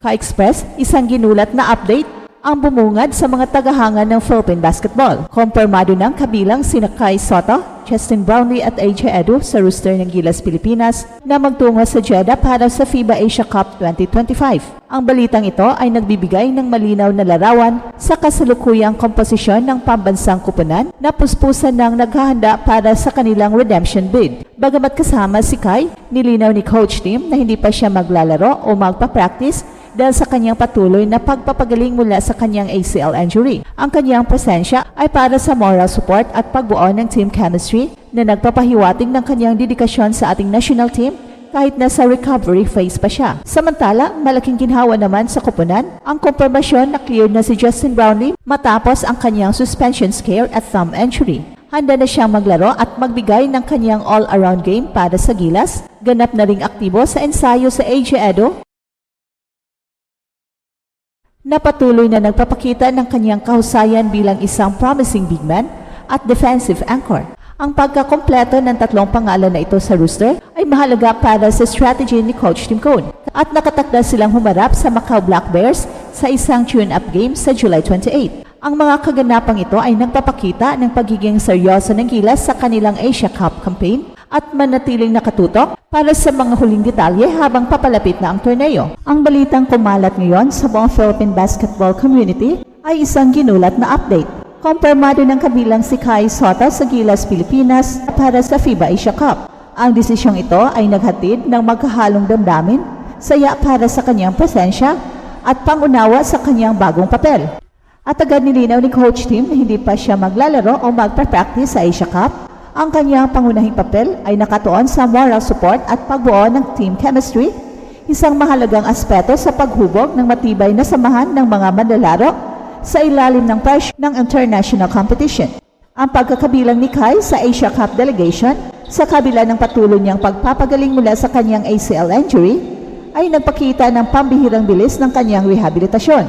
Ka-Express, isang ginulat na update ang bumungad sa mga tagahanga ng Philippine basketball. Kumpirmado ng kabilang sina Kai Sotto, Justin Brownlee at AJ Edu sa roster ng Gilas Pilipinas na magtungo sa Jeddah para sa FIBA Asia Cup 2025. Ang balitang ito ay nagbibigay ng malinaw na larawan sa kasalukuyang komposisyon ng pambansang kupunan na puspusan ng naghahanda para sa kanilang redemption bid. Bagamat kasama si Kai, nilinaw ni Coach Tim na hindi pa siya maglalaro o magpa-practice dahil sa kanyang patuloy na pagpapagaling mula sa kanyang ACL injury. Ang kanyang presensya ay para sa moral support at pagbuo ng team chemistry na nagpapahiwatig ng kanyang dedikasyon sa ating national team kahit nasa recovery phase pa siya. Samantala, malaking ginhawa naman sa koponan ang kumpirmasyon na cleared na si Justin Brownlee matapos ang kanyang suspension scare at thumb injury. Handa na siyang maglaro at magbigay ng kanyang all-around game para sa Gilas. Ganap na ring aktibo sa ensayo sa AJ Edu na patuloy na nagpapakita ng kanyang kahusayan bilang isang promising big man at defensive anchor. Ang pagkakompleto ng tatlong pangalan na ito sa roster ay mahalaga para sa strategy ni Coach Tim Cone at nakatakda silang humarap sa Macau Black Bears sa isang tune-up game sa July 28. Ang mga kaganapang ito ay nagpapakita ng pagiging seryoso ng Gilas sa kanilang Asia Cup campaign at manatiling nakatutok para sa mga huling detalye habang papalapit na ang torneo. Ang balitang kumalat ngayon sa buong Philippine basketball community ay isang ginulat na update. Kumpirmado ng kabilang si Kai Sotto sa Gilas Pilipinas para sa FIBA Asia Cup. Ang desisyong ito ay naghatid ng magkahalong damdamin, saya para sa kanyang presensya at pangunawa sa kanyang bagong papel. At agad nilinaw ni Coach Tim na hindi pa siya maglalaro o magpa-practice sa Asia Cup. Ang kanyang pangunahing papel ay nakatuon sa moral support at pagbuo ng team chemistry, isang mahalagang aspeto sa paghubog ng matibay na samahan ng mga manlalaro sa ilalim ng pressure ng international competition. Ang pagkakabilang ni Kai sa Asia Cup delegation sa kabila ng patuloy niyang pagpapagaling mula sa kanyang ACL injury ay nagpakita ng pambihirang bilis ng kanyang rehabilitasyon.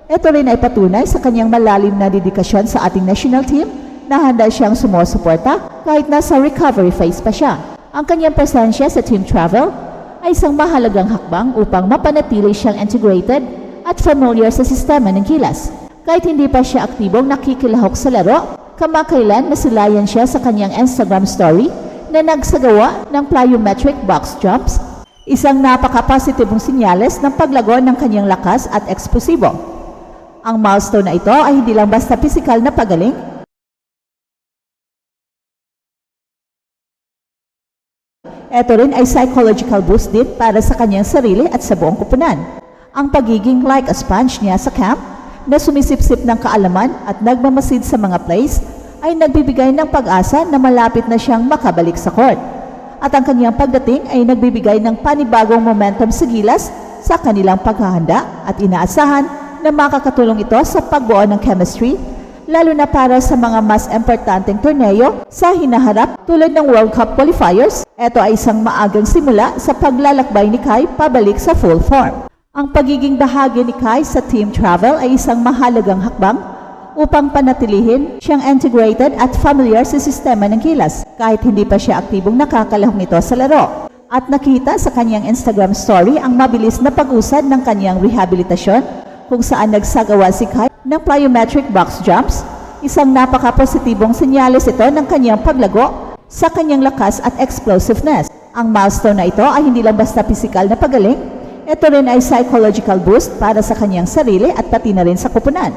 Ito rin ay patunay sa kanyang malalim na dedikasyon sa ating national team na handa siyang sumusuporta kahit nasa recovery phase pa siya. Ang kanyang presensya sa team travel ay isang mahalagang hakbang upang mapanatili siyang integrated at familiar sa sistema ng Gilas. Kahit hindi pa siya aktibong nakikilahok sa laro, kamakailan nasilayan siya sa kanyang Instagram story na nagsagawa ng plyometric box jumps, isang napaka-positibong sinyales ng paglago ng kanyang lakas at eksplosibo. Ang milestone na ito ay hindi lang basta pisikal na pagaling, ito rin ay psychological boost din para sa kanyang sarili at sa buong kupunan. Ang pagiging like a sponge niya sa camp na sumisipsip ng kaalaman at nagmamasid sa mga plays ay nagbibigay ng pag-asa na malapit na siyang makabalik sa court. At ang kanyang pagdating ay nagbibigay ng panibagong momentum sa Gilas sa kanilang paghahanda at inaasahan na makakatulong ito sa pagbuo ng chemistry lalo na para sa mga mas importanteng torneo sa hinaharap tulad ng World Cup qualifiers. Ito ay isang maagang simula sa paglalakbay ni Kai pabalik sa full form. Ang pagiging bahagi ni Kai sa team travel ay isang mahalagang hakbang upang panatilihin siyang integrated at familiar sa sistema ng Gilas kahit hindi pa siya aktibong nakakalahok nito sa laro. At nakita sa kanyang Instagram story ang mabilis na pag-usad ng kanyang rehabilitasyon kung saan nagsagawa si Kai ng plyometric box jumps, isang napaka-positibong senyales ito ng kanyang paglago sa kanyang lakas at explosiveness. Ang milestone na ito ay hindi lang basta pisikal na pagaling, ito rin ay psychological boost para sa kanyang sarili at pati na rin sa kupunan.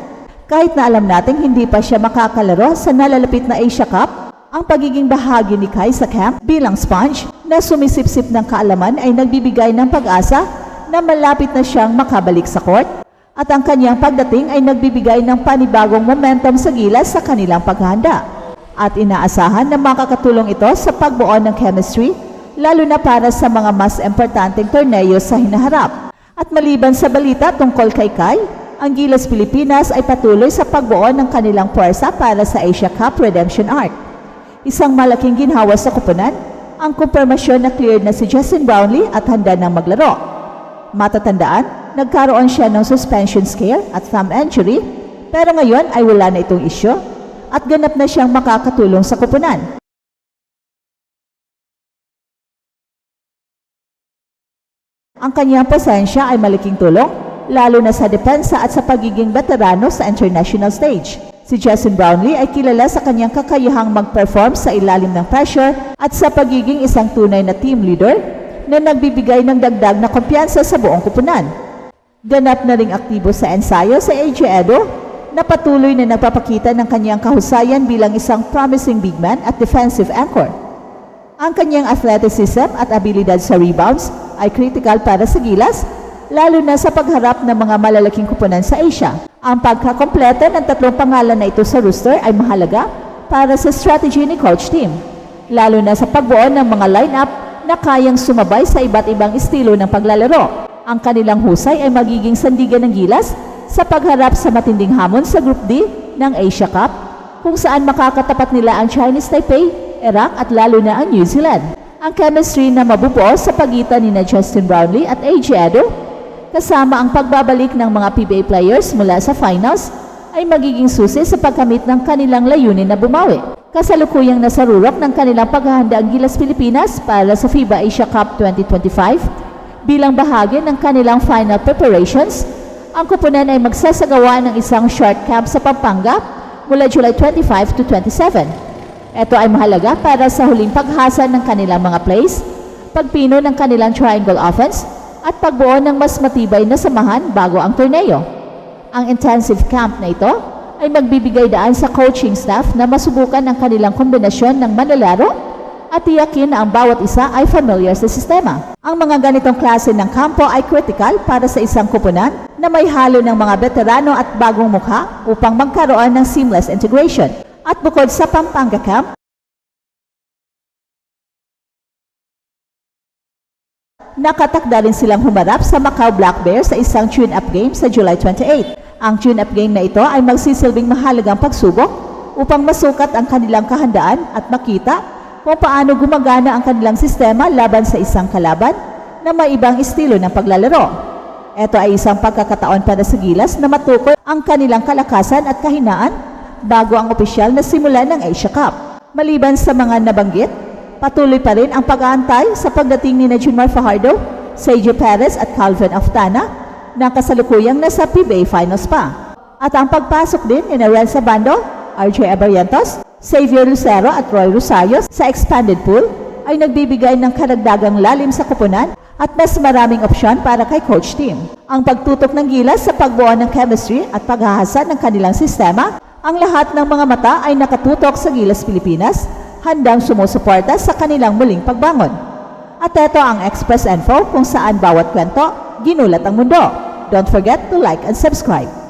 Kahit na alam nating hindi pa siya makakalaro sa nalalapit na Asia Cup, ang pagiging bahagi ni Kai sa camp bilang sponge na sumisipsip ng kaalaman ay nagbibigay ng pag-asa na malapit na siyang makabalik sa court. At ang kanyang pagdating ay nagbibigay ng panibagong momentum sa Gilas sa kanilang paghahanda. At inaasahan na makakatulong ito sa pagbuo ng chemistry, lalo na para sa mga mas importanteng torneo sa hinaharap. At maliban sa balita tungkol kay Kai, ang Gilas Pilipinas ay patuloy sa pagbuo ng kanilang puwersa para sa Asia Cup Redemption Arc. Isang malaking ginhawa sa kupunan, ang kumpirmasyon na cleared na si Justin Brownlee at handa ng maglaro. Matatandaan, nagkaroon siya ng suspension scare at thumb injury, pero ngayon ay wala na itong isyu at ganap na siyang makakatulong sa kupunan. Ang kanyang presensya ay malaking tulong lalo na sa depensa at sa pagiging veterano sa international stage. Si Justin Brownlee ay kilala sa kanyang kakayahang mag-perform sa ilalim ng pressure at sa pagiging isang tunay na team leader na nagbibigay ng dagdag na kumpiyansa sa buong kupunan. Ganap na ring aktibo sa ensayo sa AJ Edo na patuloy na nagpapakita ng kanyang kahusayan bilang isang promising big man at defensive anchor. Ang kanyang athleticism at abilidad sa rebounds ay critical para sa Gilas, lalo na sa pagharap ng mga malalaking kupunan sa Asia. Ang pagkakompleto ng tatlong pangalan na ito sa roster ay mahalaga para sa strategy ni Coach Tim, lalo na sa pagbuo ng mga lineup na kayang sumabay sa iba't ibang estilo ng paglalaro. Ang kanilang husay ay magiging sandigan ng Gilas sa pagharap sa matinding hamon sa Group D ng Asia Cup, kung saan makakatapat nila ang Chinese Taipei, Iraq at lalo na ang New Zealand. Ang chemistry na mabubuo sa pagitan ni Justin Brownlee at AJ Edo, kasama ang pagbabalik ng mga PBA players mula sa finals, ay magiging susi sa pagkamit ng kanilang layunin na bumawi. Kasalukuyang nasa rurok ng kanilang paghahanda ang Gilas Pilipinas para sa FIBA Asia Cup 2025. Bilang bahagi ng kanilang final preparations, ang kupunan ay magsasagawa ng isang short camp sa Pampanga mula July 25 to 27. Ito ay mahalaga para sa huling paghasa ng kanilang mga plays, pagpino ng kanilang triangle offense, at pagbuo ng mas matibay na samahan bago ang torneo. Ang intensive camp na ito ay magbibigay daan sa coaching staff na masubukan ang kanilang kombinasyon ng manlalaro at tiyakin na ang bawat isa ay familiar sa sistema. Ang mga ganitong klase ng kampo ay critical para sa isang kupunan na may halo ng mga veterano at bagong mukha upang magkaroon ng seamless integration. At bukod sa Pampanga Camp, nakatakda rin silang humarap sa Macau Black Bears sa isang tune-up game sa July 28. Ang tune-up game na ito ay magsisilbing mahalagang pagsubok upang masukat ang kanilang kahandaan at makita kung paano gumagana ang kanilang sistema laban sa isang kalaban na may ibang estilo ng paglalaro. Ito ay isang pagkakataon para sa Gilas na matukoy ang kanilang kalakasan at kahinaan bago ang opisyal na simula ng Asia Cup. Maliban sa mga nabanggit, patuloy pa rin ang pag-aantay sa pagdating ni Junmar Fajardo, Sergio Perez at Calvin Aftana na kasalukuyang nasa PBA Finals pa. At ang pagpasok din ni Renza Bando, RJ Abarrientos, Xavier Lucero at Roy Rosario sa expanded pool ay nagbibigay ng karagdagang lalim sa kupunan at mas maraming opsyon para kay Coach Tim. Ang pagtutok ng Gilas sa pagbuo ng chemistry at paghahasa ng kanilang sistema, ang lahat ng mga mata ay nakatutok sa Gilas Pilipinas, handang sumusuporta sa kanilang muling pagbangon. At ito ang Express Info kung saan bawat kwento, ginulat ang mundo. Don't forget to like and subscribe.